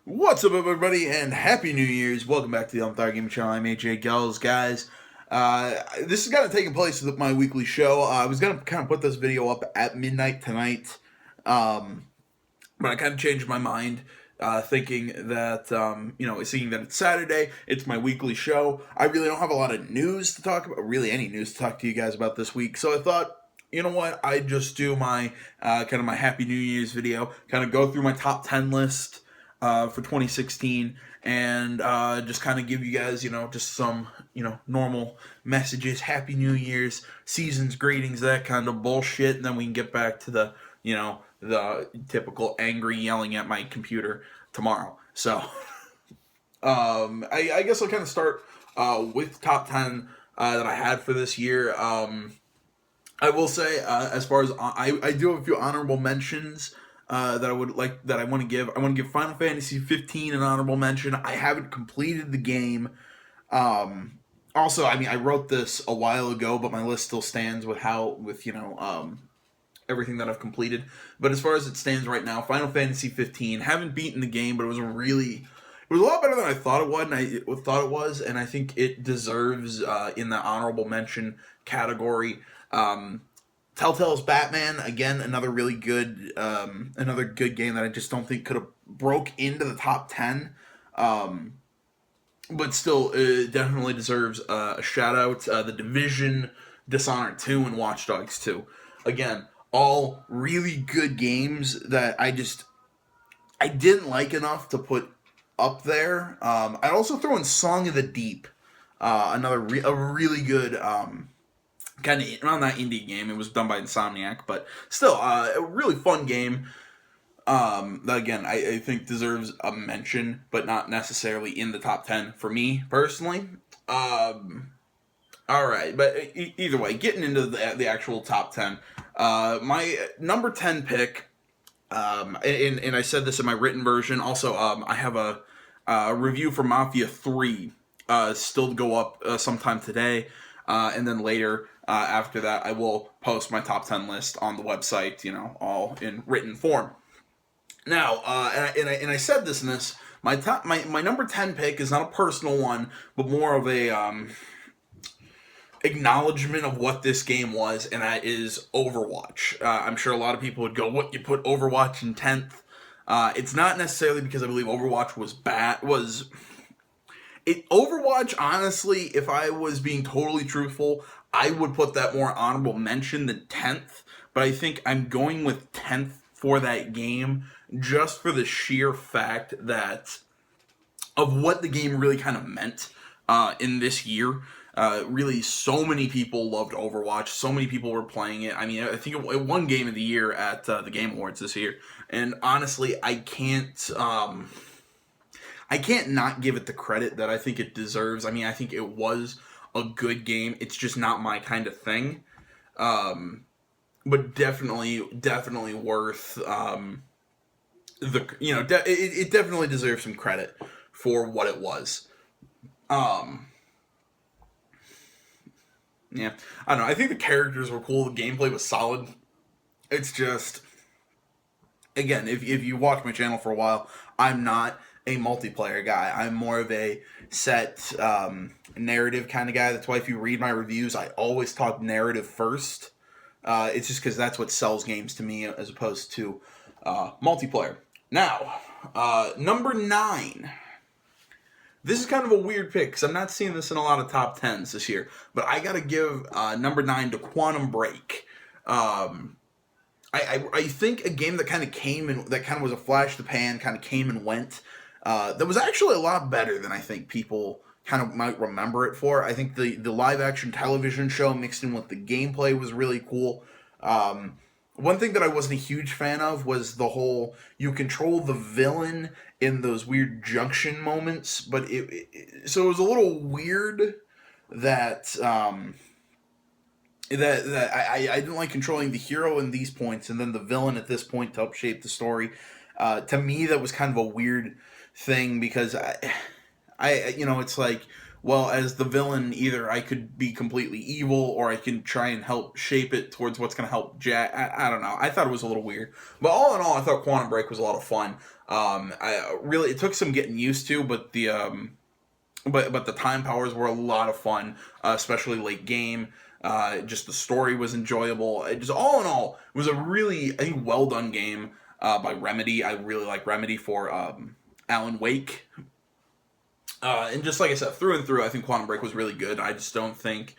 What's up, everybody, and Happy New Year's! Welcome back to the Thar Gaming Channel. I'm AJ Gells, guys. This is kind of taking place with my weekly show. I was gonna kind of put this video up at midnight tonight, but I kind of changed my mind, thinking that seeing that it's Saturday, it's my weekly show. I really don't have a lot of news to talk about, really any news to talk to you guys about this week. So I thought, you know what, I'd just do my kind of my Happy New Year's video, kind of go through my top 10 list for 2016, and just kind of give you guys, just some, normal messages, Happy New Year's, seasons, greetings, that kind of bullshit, and then we can get back to the typical angry yelling at my computer tomorrow. So, I guess I'll kind of start with top 10 that I had for this year. I will say, as far as I do have a few honorable mentions that I want to give. I want to give Final Fantasy 15 an honorable mention. I haven't completed the game. Also, I mean, I wrote this a while ago, but my list still stands with everything that I've completed. But as far as it stands right now, Final Fantasy 15, haven't beaten the game, but it was a lot better than I thought it was, and I think it deserves in the honorable mention category. Telltale's Batman, again, another really good, another good game that I just don't think could have broke into the top 10. But still, it definitely deserves a shout out. The Division, Dishonored 2, and Watch Dogs 2. Again, all really good games that I didn't like enough to put up there. I'd also throw in Song of the Deep, a really good kind of around that indie game. It was done by Insomniac, but still a really fun game. That again, I think deserves a mention, but not necessarily in the top 10 for me personally. All right, but either way, getting into the actual top 10, my number 10 pick, and I said this in my written version. Also, I have a review for Mafia 3 still to go up sometime today, and then later after that, I will post my top 10 list on the website, all in written form. Now, and I said this in this, my number 10 pick is not a personal one, but more of a acknowledgement of what this game was, and that is Overwatch. I'm sure a lot of people would go, "What, you put Overwatch in 10th?" It's not necessarily because I believe Overwatch was bad. Overwatch, honestly, if I was being totally truthful, I would put that more honorable mention than 10th, but I think I'm going with 10th for that game just for the sheer fact that of what the game really kind of meant in this year. Really, so many people loved Overwatch. So many people were playing it. I mean, I think it won Game of the Year at the Game Awards this year. And honestly, I can't not give it the credit that I think it deserves. I mean, I think it was a good game. It's just not my kind of thing. But definitely worth it definitely deserves some credit for what it was. Yeah, I don't know. I think the characters were cool. The gameplay was solid. It's just, again, if you watch my channel for a while, I'm not a multiplayer guy. I'm more of a set narrative kind of guy. That's why if you read my reviews, I always talk narrative first. It's just because that's what sells games to me as opposed to multiplayer. Now, number 9. This is kind of a weird pick because I'm not seeing this in a lot of top 10s this year. But I got to give number 9 to Quantum Break. I think a game that kind of came and that kind of was a flash in the pan, kind of came and went. That was actually a lot better than I think people kind of might remember it for. I think the live action television show mixed in with the gameplay was really cool. One thing that I wasn't a huge fan of was the whole you control the villain in those weird junction moments, but so it was a little weird that I didn't like controlling the hero in these points and then the villain at this point to help shape the story. To me, that was kind of a weird thing because I it's like, well, as the villain, either I could be completely evil or I can try and help shape it towards what's going to help Jack. I don't know. I thought it was a little weird. But all in all, I thought Quantum Break was a lot of fun. It took some getting used to, but but the time powers were a lot of fun, especially late game. Just the story was enjoyable. Just all in all, it was a really, I think, well done game by Remedy. I really like Remedy for Alan Wake. And just like I said, through and through, I think Quantum Break was really good. I just don't think...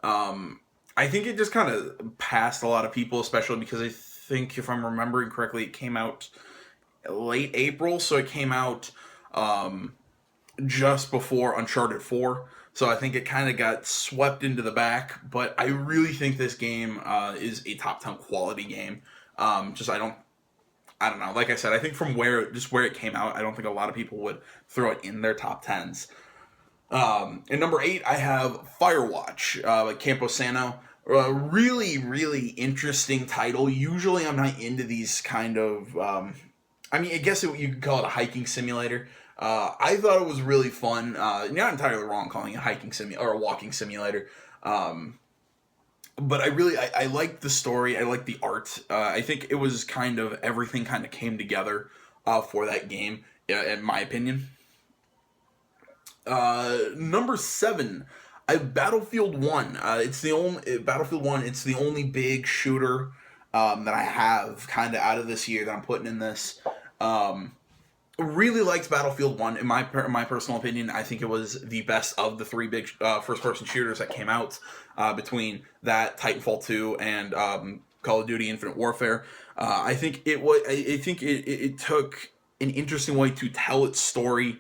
I think it just kind of passed a lot of people, especially because I think, if I'm remembering correctly, it came out late April, so it came out just before Uncharted 4. So I think it kind of got swept into the back, but I really think this game is a top 10 quality game. I don't know. Like I said, I think from where it came out, I don't think a lot of people would throw it in their top 10s. In number 8, I have Firewatch by Campo Santo. Really, really interesting title. Usually I'm not into these kind of... I guess you could call it a hiking simulator. I thought it was really fun. Not entirely wrong calling it a hiking simulator or a walking simulator. But I liked the story. I liked the art. I think it was kind of, everything kind of came together for that game, in my opinion. Number 7, I have Battlefield 1. It's the only big shooter that I have kind of out of this year that I'm putting in this. Really liked Battlefield 1. In my personal opinion, I think it was the best of the 3 big first-person shooters that came out, between that, Titanfall 2, and Call of Duty Infinite Warfare. I think it took an interesting way to tell its story,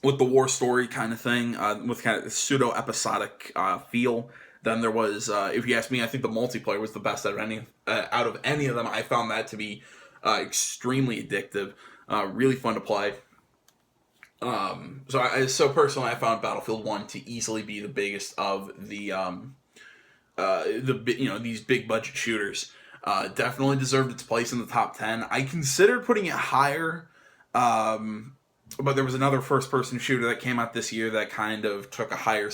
with the war story kind of thing, with kind of pseudo-episodic feel. Then there was, if you ask me, I think the multiplayer was the best out of any of them. I found that to be extremely addictive, really fun to play. So personally, I found Battlefield 1 to easily be the biggest of the these big budget shooters. Definitely deserved its place in the top 10. I considered putting it higher, but there was another first person shooter that came out this year that kind of took a higher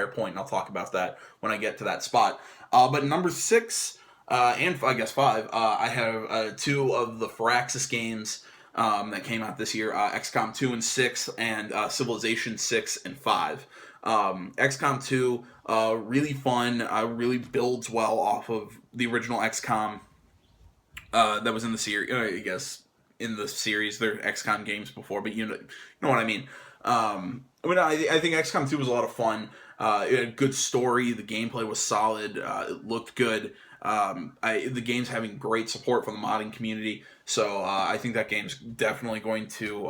point, and I'll talk about that when I get to that spot. But number 6. And I guess 5, I have 2 of the Firaxis games that came out this year, XCOM 2 and 6, and Civilization 6 and 5. XCOM 2, really fun, really builds well off of the original XCOM that was in the series, I guess, in the series. There are XCOM games before, but you know what I mean. I think XCOM 2 was a lot of fun. It had a good story, the gameplay was solid, it looked good. The game's having great support from the modding community, so I think that game's definitely going to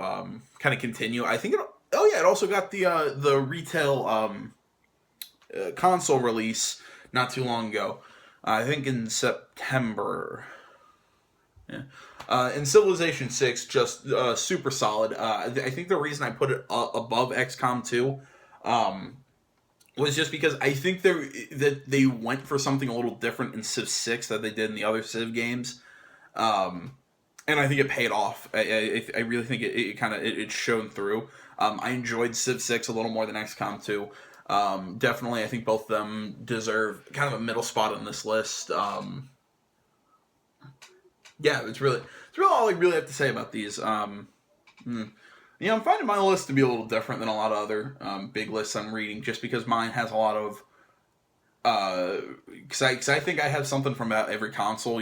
kind of continue. I think it also got the retail console release not too long ago. I think in September. Yeah. And Civilization 6, just super solid. I think the reason I put it above XCOM 2 was just because I think that they went for something a little different in Civ 6 that they did in the other Civ games, and I think it paid off. I really think it shone through. I enjoyed Civ 6 a little more than XCOM 2. Definitely, I think both of them deserve kind of a middle spot on this list. Yeah, it's really all I really have to say about these. I'm finding my list to be a little different than a lot of other big lists I'm reading, just because mine has a lot of... Because I think I have something from about every console,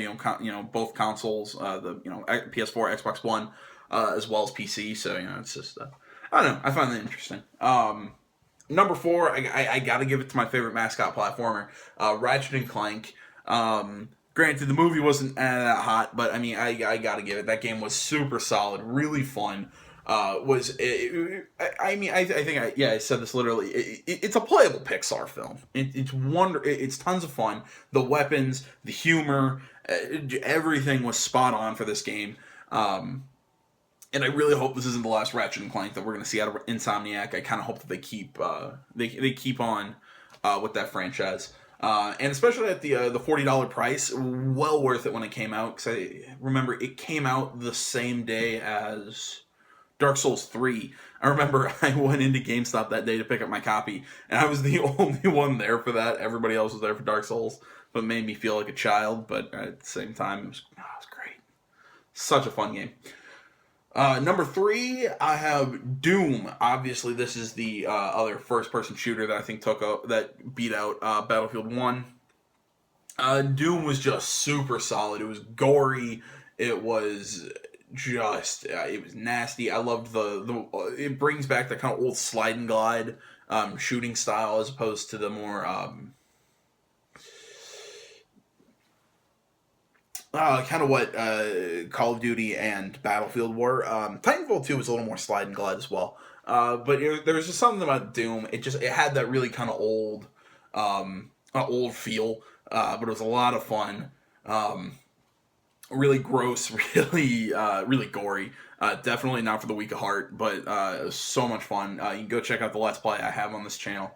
both consoles, the PS4, Xbox One, as well as PC, so, it's just... I don't know, I find that interesting. Number 4, I gotta give it to my favorite mascot platformer, Ratchet and Clank. Granted, the movie wasn't that hot, but I gotta give it. That game was super solid, really fun. I said this literally. It's a playable Pixar film. It's tons of fun. The weapons, the humor, everything was spot on for this game. And I really hope this isn't the last Ratchet and Clank that we're going to see out of Insomniac. I kind of hope that they keep they keep on with that franchise. And especially at the $40 price, well worth it when it came out. Because I remember it came out the same day as Dark Souls 3. I remember I went into GameStop that day to pick up my copy, and I was the only one there for that. Everybody else was there for Dark Souls, but it made me feel like a child, but at the same time, it was great. Such a fun game. Number 3, I have Doom. Obviously, this is the other first-person shooter that I think that beat out Battlefield 1. Doom was just super solid. It was gory. It was just it was nasty. I loved it brings back the kind of old slide and glide shooting style as opposed to the more kind of what Call of Duty and Battlefield were. Titanfall 2 was a little more slide and glide as well. But there was just something about Doom. It had that really kind of old feel, but it was a lot of fun. Really gross, really gory. Definitely not for the weak of heart, but it was so much fun. You can go check out the Let's Play I have on this channel.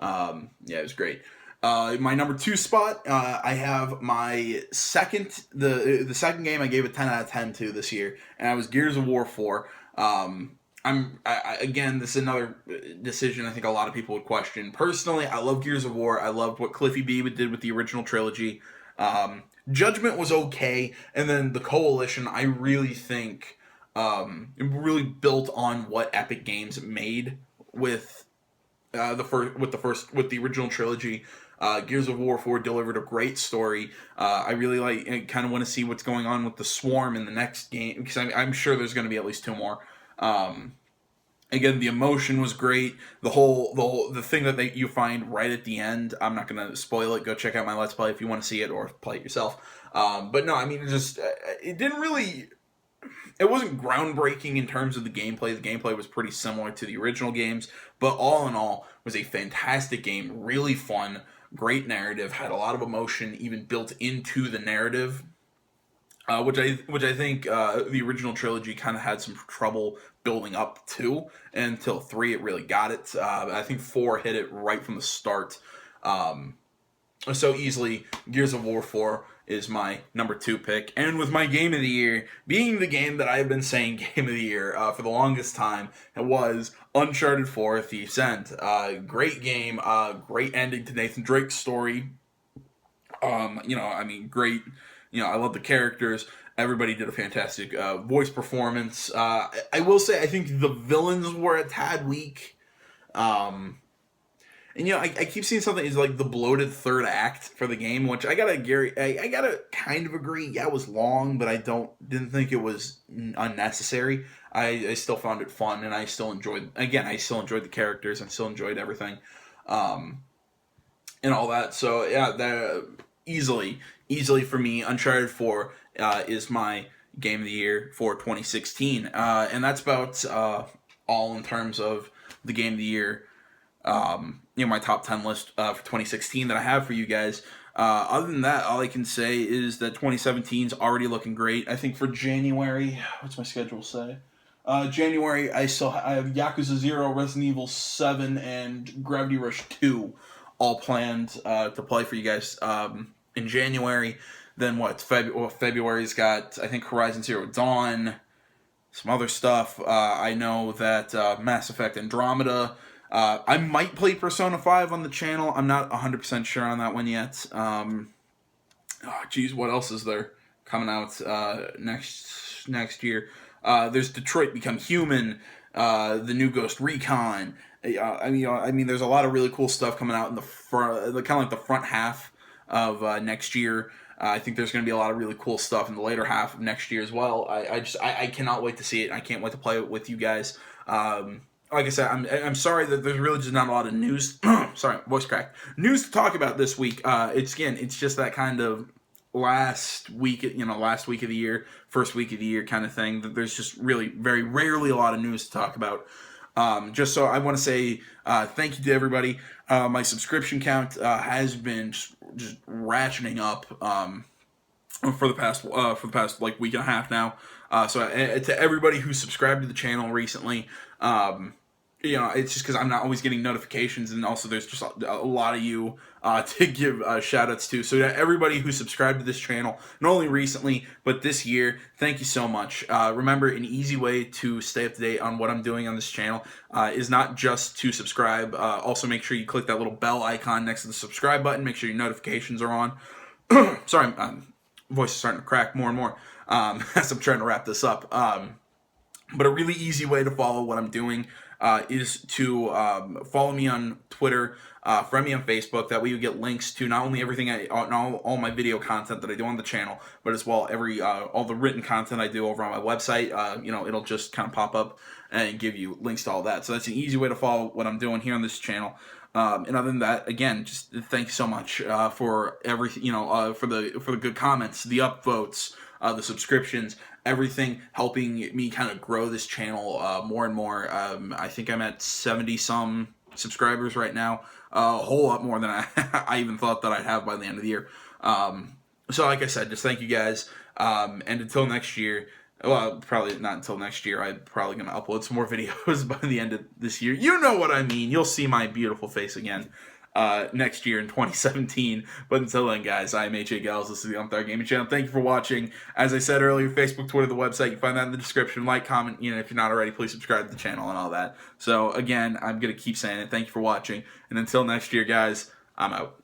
Yeah, it was great. My number 2 spot, I have my the second game I gave a 10 out of 10 to this year, and I was Gears of War 4. Again, this is another decision I think a lot of people would question. Personally, I love Gears of War. I loved what Cliffy B did with the original trilogy. Judgment was okay, and then the Coalition, I really think, really built on what Epic Games made with the original trilogy. Gears of War 4 delivered a great story. I really kind of want to see what's going on with the Swarm in the next game, because I'm sure there's going to be at least 2 more. Again, the emotion was great. The thing that you find right at the end, I'm not going to spoil it. Go check out my Let's Play if you want to see it or play it yourself. But no, I mean, it didn't really... It wasn't groundbreaking in terms of the gameplay. The gameplay was pretty similar to the original games, but all in all, it was a fantastic game. Really fun, great narrative, had a lot of emotion even built into the narrative. Which I think the original trilogy kind of had some trouble building up to, and until 3 it really got it. I think 4 hit it right from the start. So easily, Gears of War 4 is my number 2 pick, and with my game of the year being the game that I've been saying game of the year for the longest time, it was Uncharted 4: Thief's End. Great game, great ending to Nathan Drake's story. Great. I love the characters. Everybody did a fantastic voice performance. I will say, I think the villains were a tad weak. I keep seeing something is like the bloated third act for the game, which I gotta kind of agree. Yeah, it was long, but I didn't think it was unnecessary. I still found it fun, and I still enjoyed the characters. I still enjoyed everything, and all that. So yeah, easily for me, Uncharted 4 is my game of the year for 2016. And that's about all in terms of the game of the year, my top 10 list for 2016 that I have for you guys. Other than that, all I can say is that 2017 is already looking great. I think for January, what's my schedule say? January, I have Yakuza 0, Resident Evil 7, and Gravity Rush 2 all planned to play for you guys in January. Then February's got, I think, Horizon Zero Dawn, some other stuff. I know that Mass Effect Andromeda. I might play Persona 5 on the channel. I'm not 100% sure on that one yet. What else is there coming out next year? There's Detroit Become Human, the new Ghost Recon. There's a lot of really cool stuff coming out in the front, kind of like the front half of next year. I think there's going to be a lot of really cool stuff in the later half of next year as well. I cannot wait to see it. I can't wait to play it with you guys. Like I said, I'm sorry that there's really just not a lot of news. Sorry, voice crack. News to talk about this week. It's just that kind of last week of the year, first week of the year kind of thing. There's just really very rarely a lot of news to talk about. Just so I want to say thank you to everybody. My subscription count has been just ratcheting up for the past like week and a half now. So to everybody who subscribed to the channel recently, it's just because I'm not always getting notifications, and also there's just a lot of you to give shout outs to. So to everybody who subscribed to this channel, not only recently, but this year, thank you so much. Remember, an easy way to stay up to date on what I'm doing on this channel is not just to subscribe. Also, make sure you click that little bell icon next to the subscribe button. Make sure your notifications are on. Sorry, voice is starting to crack more and more as I'm trying to wrap this up. But a really easy way to follow what I'm doing is to follow me on Twitter, friend me on Facebook. That way you get links to not only everything all my video content that I do on the channel, but as well all the written content I do over on my website. It'll just kind of pop up and give you links to all that. So that's an easy way to follow what I'm doing here on this channel. And other than that, again, just thank you so much for everything. For the good comments, the upvotes, the subscriptions, everything helping me kind of grow this channel more and more. I think I'm at 70 some subscribers right now, a whole lot more than I even thought that I'd have by the end of the year. So like I said, just thank you guys. And until next year, well, probably not until next year. I'm probably going to upload some more videos by the end of this year. You know what I mean. You'll see my beautiful face again next year in 2017. But until then, guys, I'm AJ Gals. This is the Umpire Gaming Channel. Thank you for watching. As I said earlier, Facebook, Twitter, the website. You can find that in the description. Like, comment. If you're not already, please subscribe to the channel and all that. So, again, I'm going to keep saying it. Thank you for watching. And until next year, guys, I'm out.